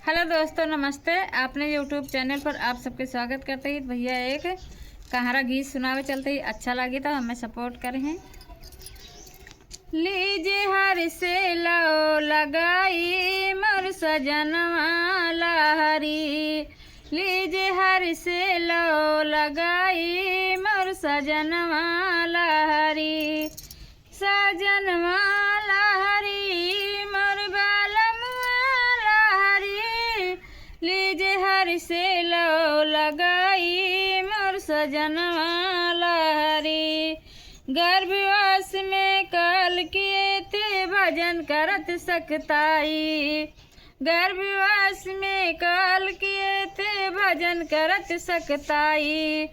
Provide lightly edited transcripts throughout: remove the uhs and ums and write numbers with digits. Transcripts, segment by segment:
Hello दोस्तों, नमस्ते। आपने यूट्यूब चैनल पर आप सबके स्वागत करते ही भैया एक कहारा गीत सुनावे चलते ही अच्छा लगे तो हमें सपोर्ट करें। लीजे हर से लो लगाई मोर सजनवा लहरी, लीजे हर से लो लगाई मोर सजनवा लहरी, सजनवा लहरी मोर बालमवा लहरी, लीजे हर से लो लगाई मोर सजनवा लहरी। गर्भवास में काल किए थे भजन करत सकताई, गर्भवास में काल किए थे भजन करत सकताई,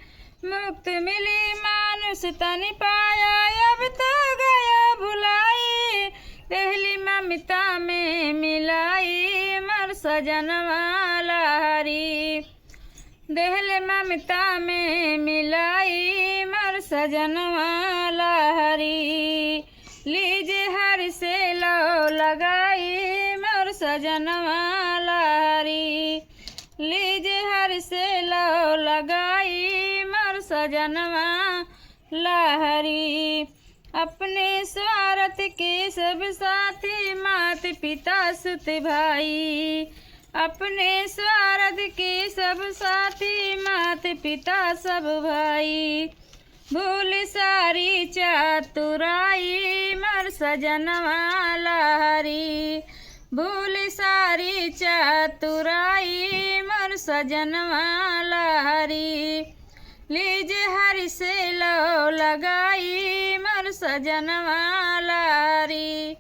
मुक्त मिली मानुष तन पाया अब तो गया भुलाई, देहली ममता में मिलाई मोर सजनवा लहरी, देहली ममता में मिलाई मोर सजनवा लहरी, लीजे हर से लो लगाई मोर सजनवा लहरी, लीजे हर से लो लगाई मोर सजनवा लहरी। अपने स्वार्थ के सब साथी मात पिता सुत भाई, अपने स्वार्थ के सब साथी मात पिता सब भाई, भूल सारी चातुराई मोर सजनवा लहरी, भूल सारी चातुराई मोर सजनवा लहरी, लीजे हर से लो लगाई मोर सजनवा लहरी,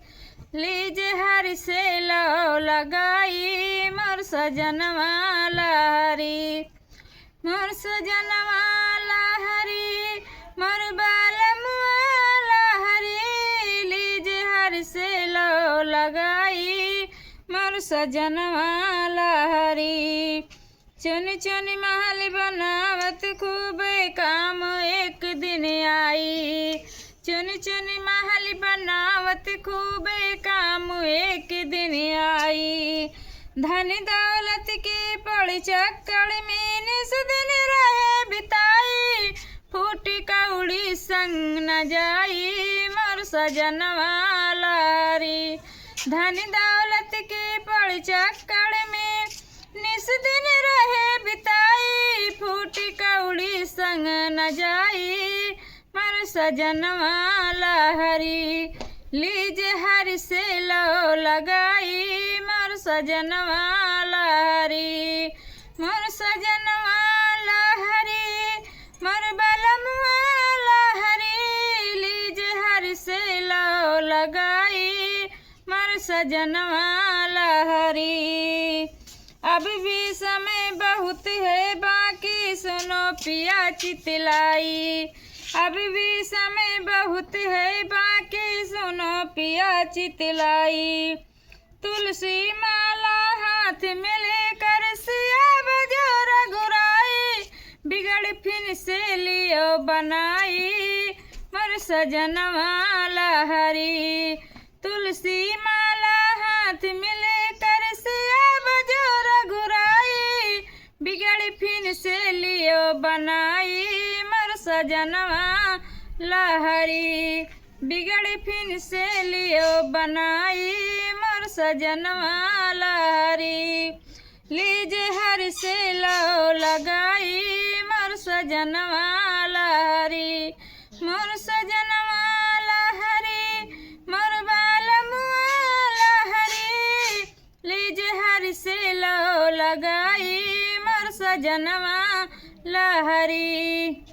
लीजे हर से लो लगाई मोर सजनवा लहरी, मोर सजनवा लहरी मोर बालमवा लहरी, लीजे हर से लो लगाई मोर सजनवा लहरी। चुन चुन महल बनावत खूब काम एक दिन आई, चुन चुन महल बनावत खूब काम एक दिन आई, धन दौलत के पड़ चक्कर में निस दिन रहे बिताई, फूट कौड़ी संग न जाई मोर सजनवा लहरी, धन दौलत के पड़ चक्कर में निस दिन रहे बिताई, फूट कौड़ी संग न जाई मोर सजनवा लहरी, लीजे हर से लो लगाई मोर सजनवा लहरी, मोर सजनवा लहरी मोर बालमवा लहरी, लीजे हर से लो लगाई मोर सजनवा लहरी। अब भी समय बहुत है बाकी सुनो पिया चितलाई, अब भी समय बहुत है बाकी सुनो पिया चितलाई, तुलसी माला हाथ में लेकर सिया बजो रघुराई, बिगड़ फिर से लियो बनाई मोर सजनवा लहरी, तुलसी माला हाथ में लेकर सिया बजो रघुराई, बिगड़ फिर से लियो बनाई मोर सजनवा लहरी, बिगड़ फिर से लियो बनाई मोर सजनवा लहरी, लीजे हर से लो लगाई मोर सजनवा लहरी, मोर सजनवा लहरी मोर बालमवा लहरी, लीजे हर से लो लगाई मोर सजनवा लहरी।